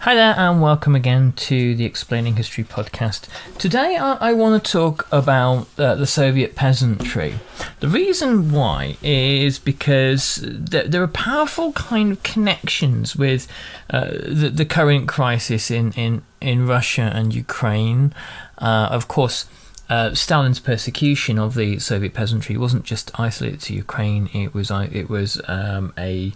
Hi there and welcome again to the Explaining History podcast. Today I want to talk about the Soviet peasantry. The reason why is because there are powerful kind of connections with the current crisis in Russia and Ukraine. Of course, Stalin's persecution of the Soviet peasantry wasn't just isolated to Ukraine. It was a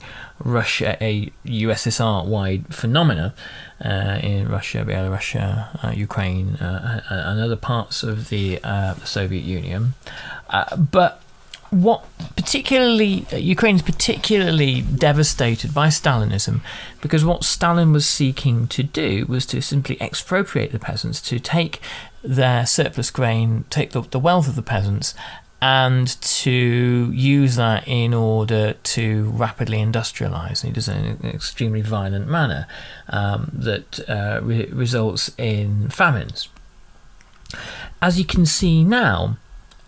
USSR-wide phenomena in Russia, Belarus, Ukraine, and other parts of the Soviet Union. But Ukraine's particularly devastated by Stalinism, because what Stalin was seeking to do was to simply expropriate the peasants, to take their surplus grain, take the wealth of the peasants, and to use that in order to rapidly industrialize. And he does it in an extremely violent manner that results in famines. As you can see now,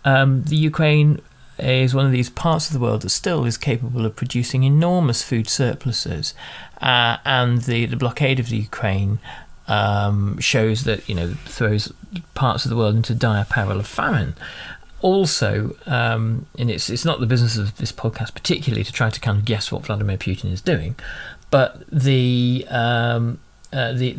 the Ukraine is one of these parts of the world that still is capable of producing enormous food surpluses, and the blockade of the Ukraine shows that, throws parts of the world into dire peril of famine. Also, and it's not the business of this podcast particularly to try to kind of guess what Vladimir Putin is doing, but the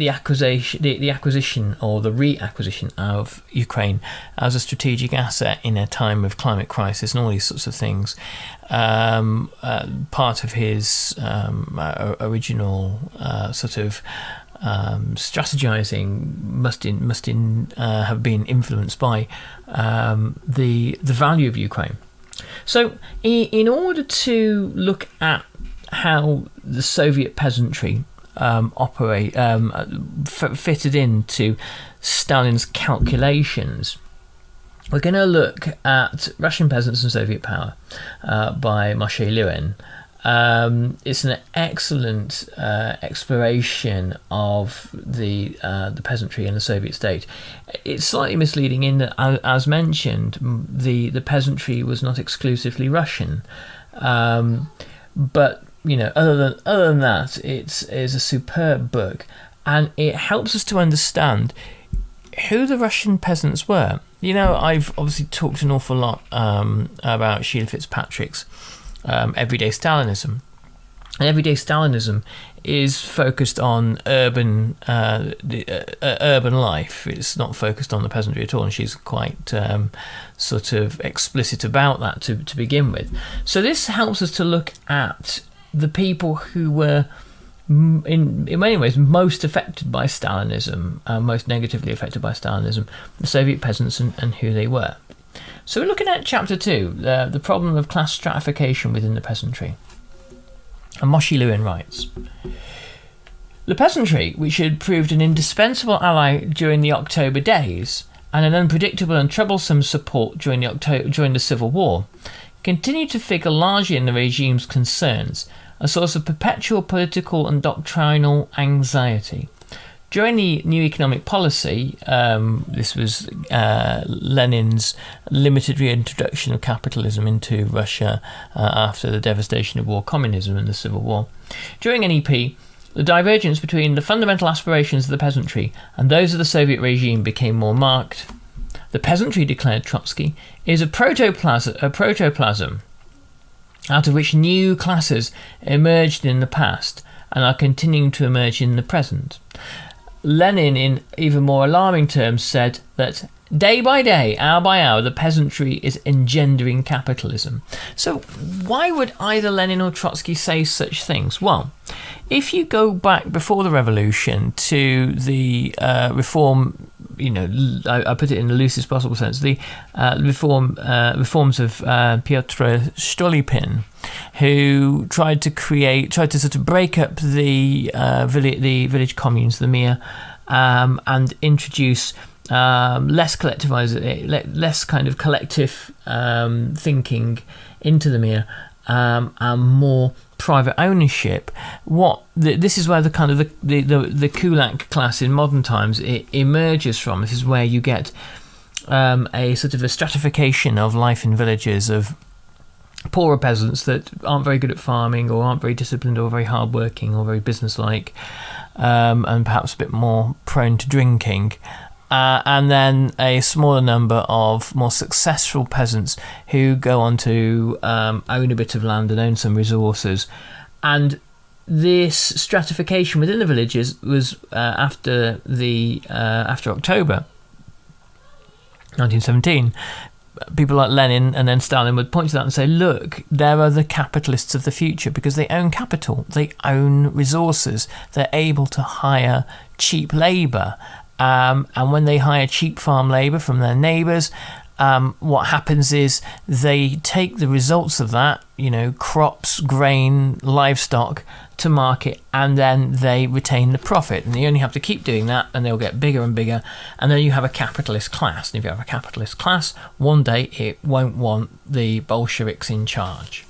acquisition or the reacquisition of Ukraine as a strategic asset in a time of climate crisis and all these sorts of things, part of his original sort of strategizing must have been influenced by the value of Ukraine. So in order to look at how the Soviet peasantry fitted into Stalin's calculations, we're going to look at Russian Peasants and Soviet Power by Moshe Lewin. It's an excellent exploration of the peasantry and the Soviet state. It's slightly misleading in that, as mentioned, the peasantry was not exclusively Russian, but other than that, it's a superb book, and it helps us to understand who the Russian peasants were. I've obviously talked an awful lot about Sheila Fitzpatrick's Everyday Stalinism. And Everyday Stalinism is focused on urban life. It's not focused on the peasantry at all, and she's quite sort of explicit about that to begin with. So this helps us to look at the people who were in many ways most affected by Stalinism, most negatively affected by Stalinism, the Soviet peasants, and who they were. So we're looking at chapter 2, the problem of class stratification within the peasantry. And Moshe Lewin writes, "The peasantry, which had proved an indispensable ally during the October days and an unpredictable and troublesome support during the Civil War, continued to figure largely in the regime's concerns, a source of perpetual political and doctrinal anxiety. During the new economic policy," this was Lenin's limited reintroduction of capitalism into Russia after the devastation of war communism and the Civil War. During NEP, the divergence between the fundamental aspirations of the peasantry and those of the Soviet regime became more marked. "The peasantry," declared Trotsky, "is a protoplasm out of which new classes emerged in the past and are continuing to emerge in the present." Lenin, in even more alarming terms, said that day by day, hour by hour, the peasantry is engendering capitalism. So why would either Lenin or Trotsky say such things? Well, if you go back before the revolution to the reform, I put it in the loosest possible sense, the reforms of Pyotr Stolypin, who tried to sort of break up the village communes, the mir, and introduce less less kind of collective thinking into the mir, and more private ownership. This is where the kind of the Kulak class in modern times it emerges from. This is where you get a sort of a stratification of life in villages of poorer peasants that aren't very good at farming or aren't very disciplined or very hardworking or very businesslike, and perhaps a bit more prone to drinking. And then a smaller number of more successful peasants who go on to own a bit of land and own some resources. And this stratification within the villages was after October 1917. People like Lenin and then Stalin would point to that and say, look, there are the capitalists of the future, because they own capital, they own resources, they're able to hire cheap labour. And when they hire cheap farm labour from their neighbours, what happens is they take the results of that, crops, grain, livestock, to market, and then they retain the profit. And they only have to keep doing that, and they'll get bigger and bigger. And then you have a capitalist class. And if you have a capitalist class, one day it won't want the Bolsheviks in charge.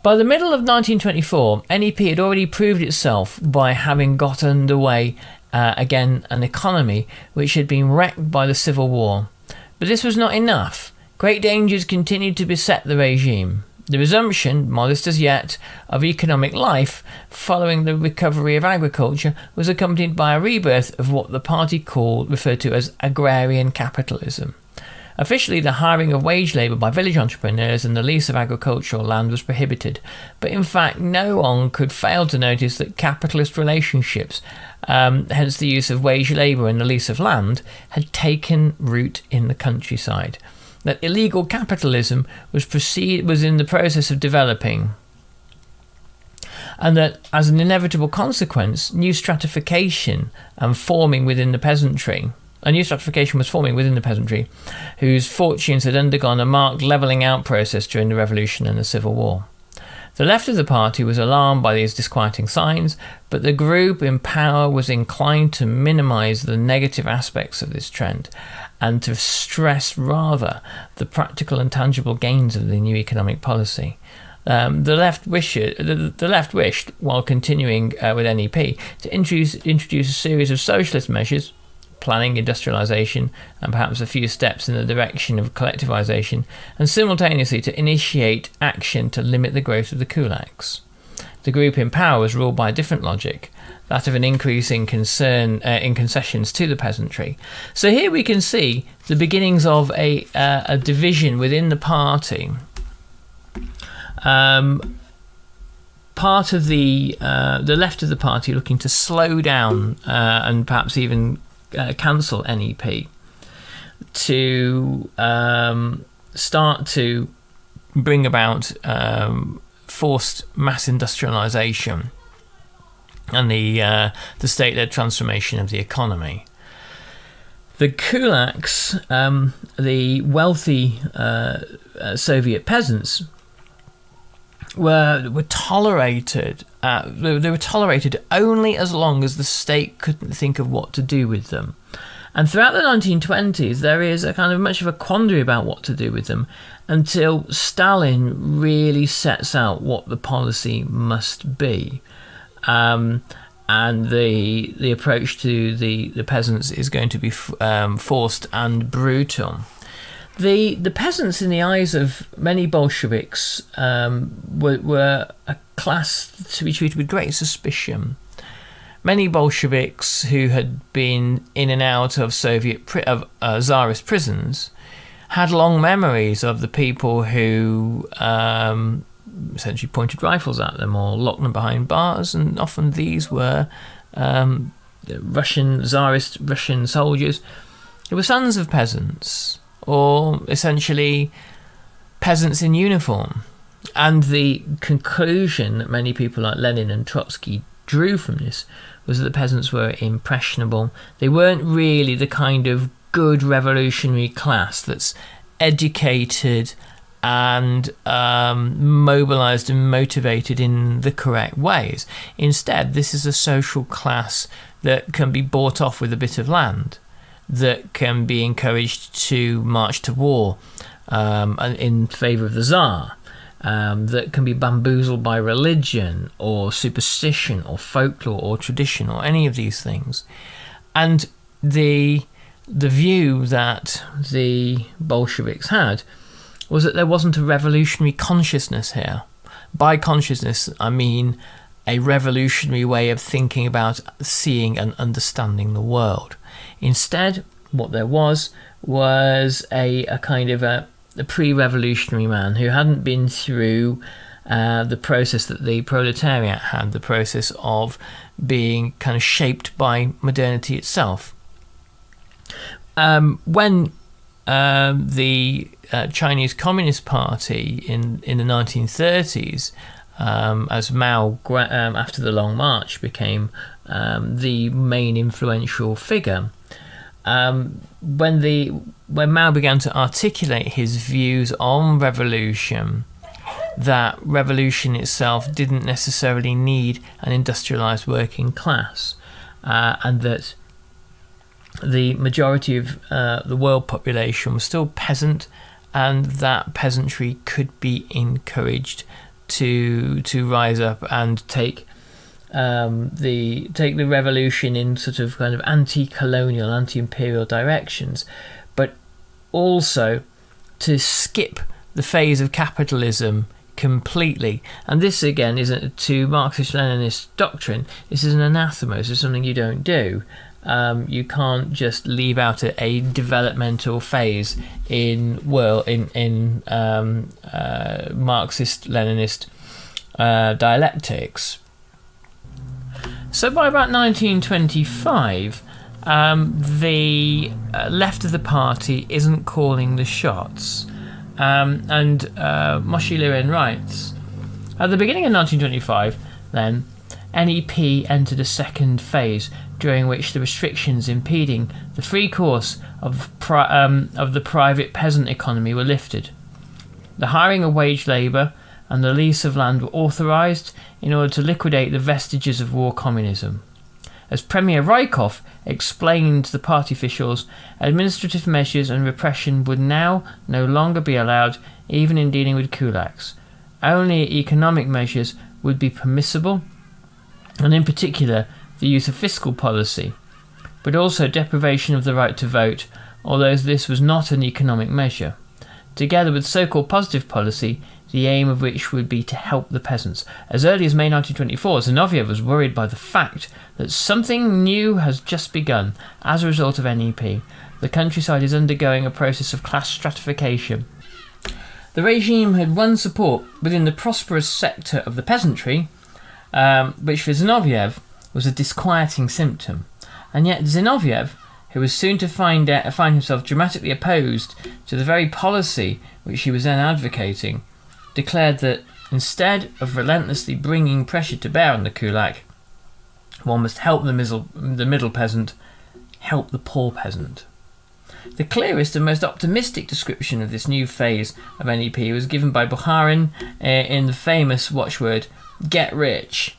By the middle of 1924, NEP had already proved itself by having got underway again an economy which had been wrecked by the Civil War. But this was not enough. Great dangers continued to beset the regime. The resumption, modest as yet, of economic life following the recovery of agriculture was accompanied by a rebirth of what the party referred to as agrarian capitalism. Officially, the hiring of wage labour by village entrepreneurs and the lease of agricultural land was prohibited, but in fact no one could fail to notice that capitalist relationships, hence the use of wage labour and the lease of land, had taken root in the countryside. That illegal capitalism was in the process of developing, and that as an inevitable consequence, new stratification was forming within the peasantry, whose fortunes had undergone a marked levelling out process during the Revolution and the Civil War. The left of the party was alarmed by these disquieting signs, but the group in power was inclined to minimise the negative aspects of this trend and to stress rather the practical and tangible gains of the new economic policy. The left wished, while continuing with NEP, to introduce a series of socialist measures, planning industrialisation, and perhaps a few steps in the direction of collectivisation, and simultaneously to initiate action to limit the growth of the kulaks. The group in power was ruled by a different logic, that of an increase in concessions to the peasantry. So here we can see the beginnings of a division within the party. Part of the left of the party looking to slow down and perhaps even cancel NEP, to start to bring about forced mass industrialisation and the state-led transformation of the economy. The kulaks, the wealthy Soviet peasants, were tolerated. They were tolerated only as long as the state couldn't think of what to do with them. And throughout the 1920s, there is a kind of much of a quandary about what to do with them, until Stalin really sets out what the policy must be. And the approach to the peasants is going to be forced and brutal. The peasants, in the eyes of many Bolsheviks, were a class to be treated with great suspicion. Many Bolsheviks who had been in and out of Tsarist prisons had long memories of the people who essentially pointed rifles at them or locked them behind bars, and often these were Russian soldiers who were sons of peasants, or essentially peasants in uniform. And the conclusion that many people like Lenin and Trotsky drew from this was that the peasants were impressionable. They weren't really the kind of good revolutionary class that's educated and mobilised and motivated in the correct ways. Instead, this is a social class that can be bought off with a bit of land, that can be encouraged to march to war in favour of the Tsar, that can be bamboozled by religion or superstition or folklore or tradition or any of these things. And the view that the Bolsheviks had was that there wasn't a revolutionary consciousness here. By consciousness, I mean a revolutionary way of thinking about seeing and understanding the world. Instead, what there was a kind of a pre-revolutionary man who hadn't been through the process that the proletariat had, the process of being kind of shaped by modernity itself. When the Chinese Communist Party in the 1930s, as Mao, after the Long March, became the main influential figure, when Mao began to articulate his views on revolution, that revolution itself didn't necessarily need an industrialized working class, and that the majority of the world population was still peasant, and that peasantry could be encouraged to rise up and take the revolution in sort of kind of anti-colonial, anti-imperial directions, but also to skip the phase of capitalism completely. And this again isn't to Marxist-Leninist doctrine. This is an anathema. This is something you don't do. You can't just leave out a developmental phase in Marxist-Leninist dialectics. So by about 1925, the left of the party isn't calling the shots. And Moshe Lirin writes, at the beginning of 1925, then, NEP entered a second phase, during which the restrictions impeding the free course of the private peasant economy were lifted. The hiring of wage labour and the lease of land were authorised in order to liquidate the vestiges of war communism. As Premier Rykov explained to the party officials, administrative measures and repression would now no longer be allowed, even in dealing with kulaks. Only economic measures would be permissible, and in particular the use of fiscal policy, but also deprivation of the right to vote, although this was not an economic measure, together with so-called positive policy, the aim of which would be to help the peasants. As early as May 1924, Zinoviev was worried by the fact that something new has just begun as a result of NEP. The countryside is undergoing a process of class stratification. The regime had won support within the prosperous sector of the peasantry, which for Zinoviev was a disquieting symptom. And yet Zinoviev, who was soon to find himself dramatically opposed to the very policy which he was then advocating, declared that instead of relentlessly bringing pressure to bear on the kulak, one must help the middle peasant, help the poor peasant. The clearest and most optimistic description of this new phase of NEP was given by Bukharin in the famous watchword, "Get rich."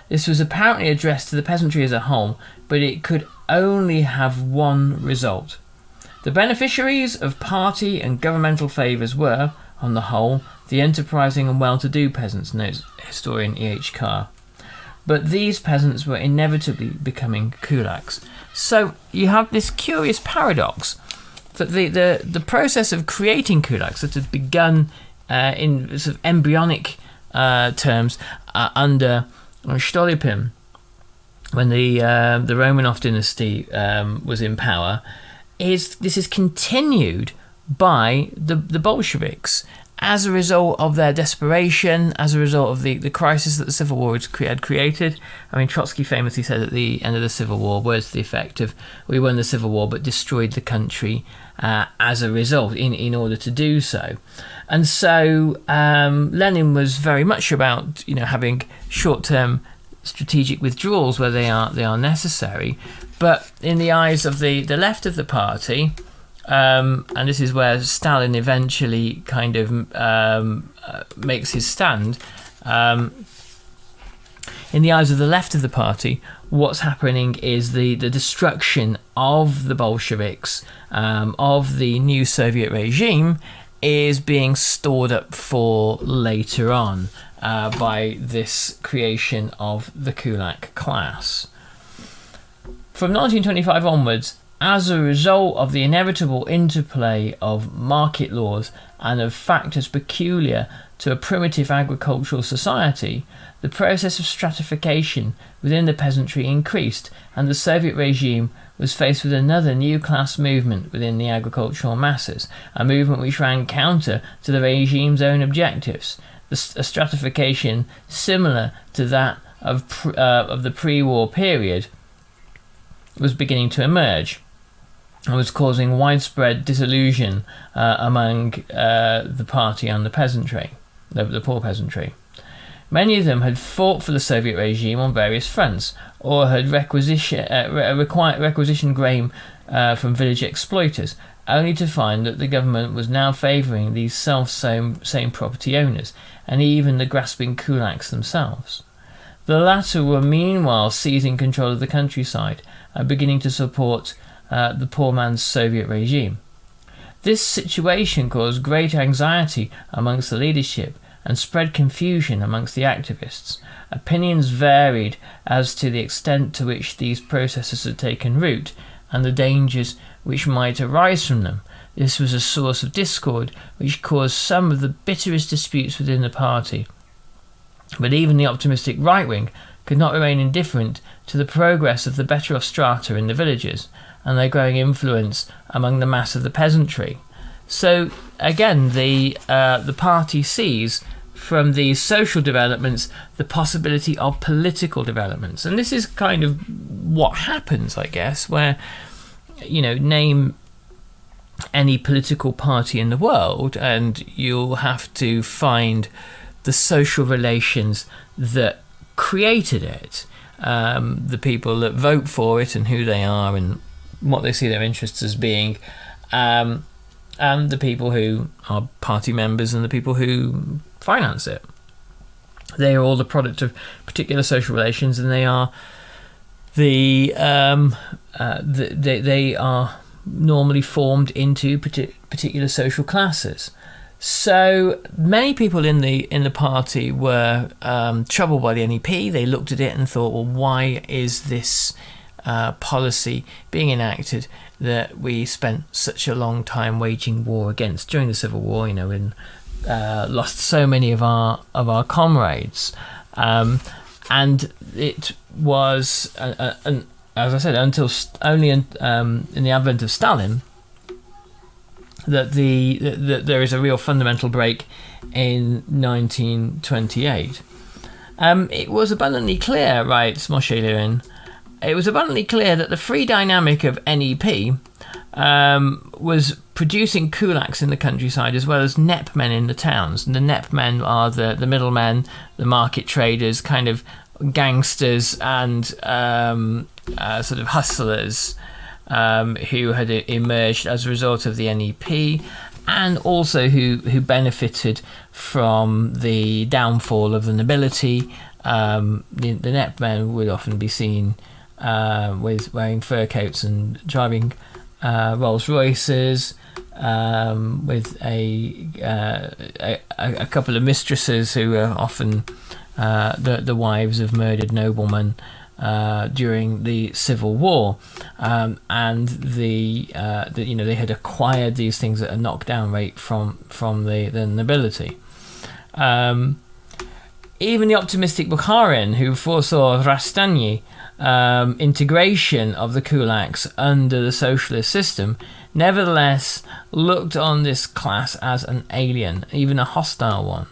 This was apparently addressed to the peasantry as a whole, but it could only have one result. The beneficiaries of party and governmental favours were, on the whole, the enterprising and well-to-do peasants, notes historian E.H. Carr. But these peasants were inevitably becoming kulaks. So you have this curious paradox that the process of creating kulaks that had begun in sort of embryonic terms under Stolypin, when the Romanov dynasty was in power, this is continued by the Bolsheviks as a result of their desperation, as a result of the crisis that the Civil War had created. I mean, Trotsky famously said at the end of the Civil War, words to the effect of, "We won the Civil War but destroyed the country as a result in order to do so." And so Lenin was very much about having short-term strategic withdrawals where they are necessary, but in the eyes of the left of the party, and this is where Stalin eventually kind of makes his stand. In the eyes of the left of the party, what's happening is the destruction of the Bolsheviks, of the new Soviet regime, is being stored up for later on by this creation of the Kulak class. From 1925 onwards, as a result of the inevitable interplay of market laws and of factors peculiar to a primitive agricultural society, the process of stratification within the peasantry increased, and the Soviet regime was faced with another new class movement within the agricultural masses, a movement which ran counter to the regime's own objectives. A stratification similar to that of the pre-war period was beginning to emerge and was causing widespread disillusion among the party and the peasantry, the poor peasantry. Many of them had fought for the Soviet regime on various fronts, or had requisitioned grain from village exploiters, only to find that the government was now favouring these same property owners, and even the grasping kulaks themselves. The latter were meanwhile seizing control of the countryside and beginning to support the poor man's Soviet regime. This situation caused great anxiety amongst the leadership and spread confusion amongst the activists. Opinions varied as to the extent to which these processes had taken root and the dangers which might arise from them. This was a source of discord which caused some of the bitterest disputes within the party. But even the optimistic right wing could not remain indifferent to the progress of the better off strata in the villages and their growing influence among the mass of the peasantry. So again, the party sees from these social developments the possibility of political developments, and this is kind of what happens, I guess, where, you know, name any political party in the world and you'll have to find the social relations that created it, the people that vote for it and who they are and what they see their interests as being, and the people who are party members and the people who finance it. They are all the product of particular social relations, and they are they are normally formed into particular social classes. So many people in the party were troubled by the NEP. They looked at it and thought, well, why is this policy being enacted that we spent such a long time waging war against during the Civil War? You know, and lost so many of our comrades, and it was, as I said, until only in the advent of Stalin that there is a real fundamental break in 1928. It was abundantly clear, writes Moshe Levin, it was abundantly clear that the free dynamic of NEP was producing kulaks in the countryside as well as NEP men in the towns. And the NEP men are the middlemen, the market traders, kind of gangsters and sort of hustlers who had emerged as a result of the NEP, and also who benefited from the downfall of the nobility. The NEP men would often be seen with wearing fur coats and driving Rolls Royces, with a couple of mistresses who were often the wives of murdered noblemen during the Civil War, and they had acquired these things at a knockdown rate from the nobility. Even the optimistic Bukharin, who foresaw Rastani integration of the kulaks under the socialist system, nevertheless looked on this class as an alien, even a hostile one.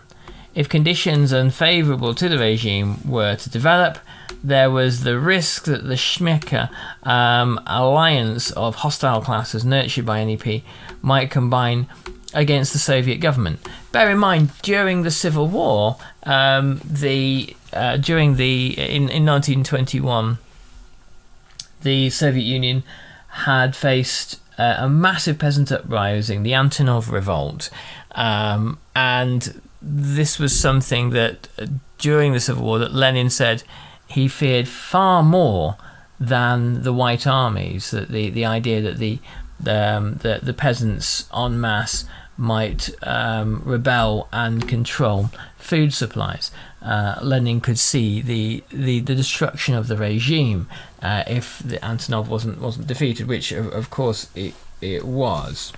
If conditions unfavourable to the regime were to develop, there was the risk that the Schmicker alliance of hostile classes nurtured by NEP might combine against the Soviet government. Bear in mind, during the Civil War, in 1921, the Soviet Union had faced a massive peasant uprising, the Antonov Revolt, and this was something that during the Civil War that Lenin said he feared far more than the White Armies. That the idea that the peasants en masse might rebel and control food supplies. Lenin could see the destruction of the regime if the Antonov wasn't defeated, which of course it was.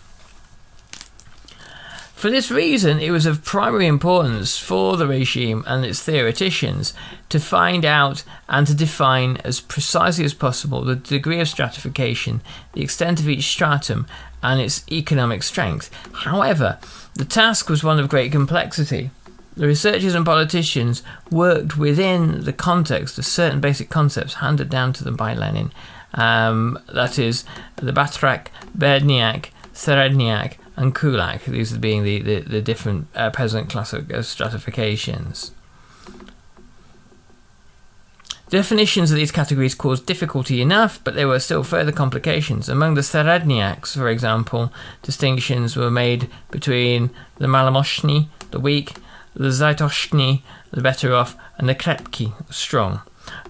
For this reason, it was of primary importance for the regime and its theoreticians to find out and to define as precisely as possible the degree of stratification, the extent of each stratum, and its economic strength. However, the task was one of great complexity. The researchers and politicians worked within the context of certain basic concepts handed down to them by Lenin. That is, the Batrak, Berdniak, Seredniak, and Kulak, these being the different peasant class stratifications. Definitions of these categories caused difficulty enough, but there were still further complications. Among the Seredniaks, for example, distinctions were made between the Malamoshny, the weak, the Zaitoshny, the better off, and the Krepki, the strong.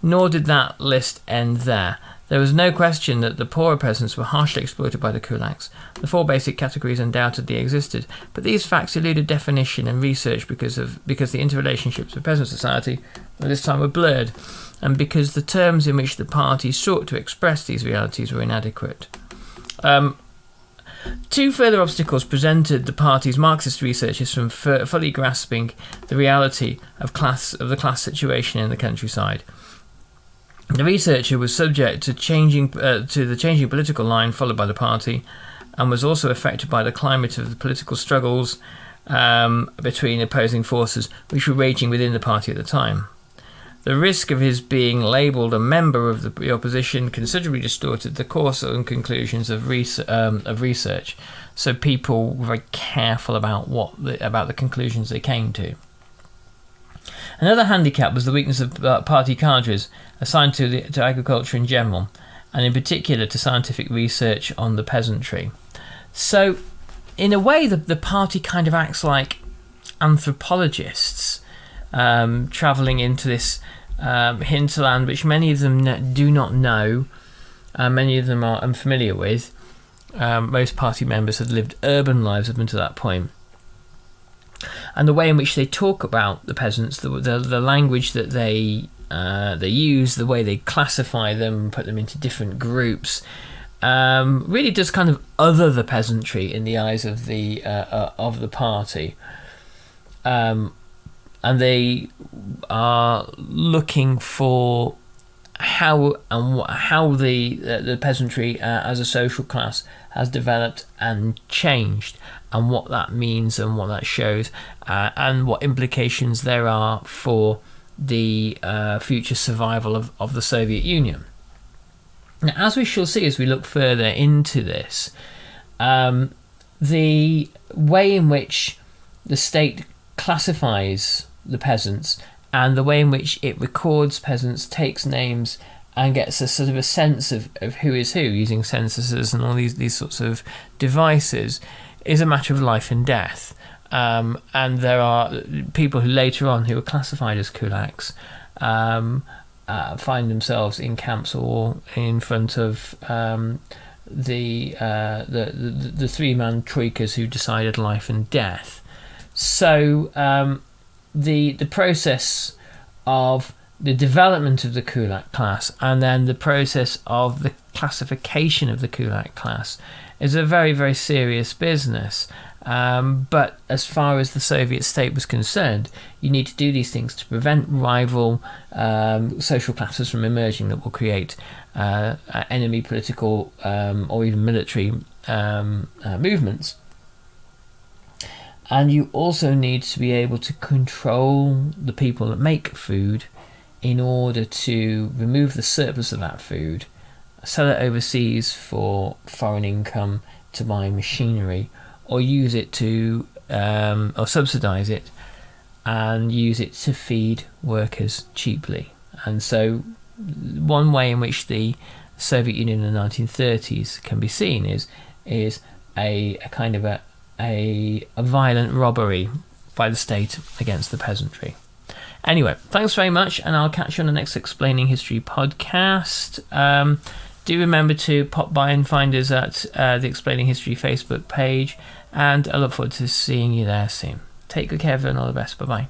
Nor did that list end there. There was no question that the poorer peasants were harshly exploited by the kulaks. The four basic categories undoubtedly existed, but these facts eluded definition and research because the interrelationships of peasant society at this time were blurred, and because the terms in which the party sought to express these realities were inadequate. Two further obstacles presented the party's Marxist researchers from fully grasping the reality of the class situation in the countryside. The researcher was subject to the changing political line followed by the party, and was also affected by the climate of the political struggles between opposing forces which were raging within the party at the time. The risk of his being labelled a member of the opposition considerably distorted the course and conclusions of research, so people were very careful about the conclusions they came to. Another handicap was the weakness of party cadres assigned to agriculture in general, and in particular to scientific research on the peasantry. So, in a way, the party kind of acts like anthropologists, travelling into this hinterland which many of them do not know, many of them are unfamiliar with. Most party members had lived urban lives up until that point. And the way in which they talk about the peasants, the language that they use, the way they classify them, put them into different groups, really does kind of other the peasantry in the eyes of the party. And they are looking for how the peasantry as a social class has developed and changed, and what that means and what that shows, and what implications there are for the future survival of the Soviet Union. Now, as we shall see as we look further into this, the way in which the state classifies the peasants and the way in which it records peasants, takes names, and gets a sort of a sense of who is who using censuses and all these sorts of devices is a matter of life and death. And there are people who later on who are classified as kulaks find themselves in camps or in front of the three-man troikas who decided life and death. So the process of the development of the kulak class and then the process of the classification of the kulak class is a very, very serious business. But as far as the Soviet state was concerned, you need to do these things to prevent rival social classes from emerging that will create enemy political or even military movements. And you also need to be able to control the people that make food in order to remove the surplus of that food, sell it overseas for foreign income to buy machinery, or use it to or subsidise it and use it to feed workers cheaply. And so one way in which the Soviet Union in the 1930s can be seen is a kind of a violent robbery by the state against the peasantry. Anyway, thanks very much, and I'll catch you on the next Explaining History podcast. Do remember to pop by and find us at the Explaining History Facebook page, and I look forward to seeing you there soon. Take good care of it and all the best. Bye-bye.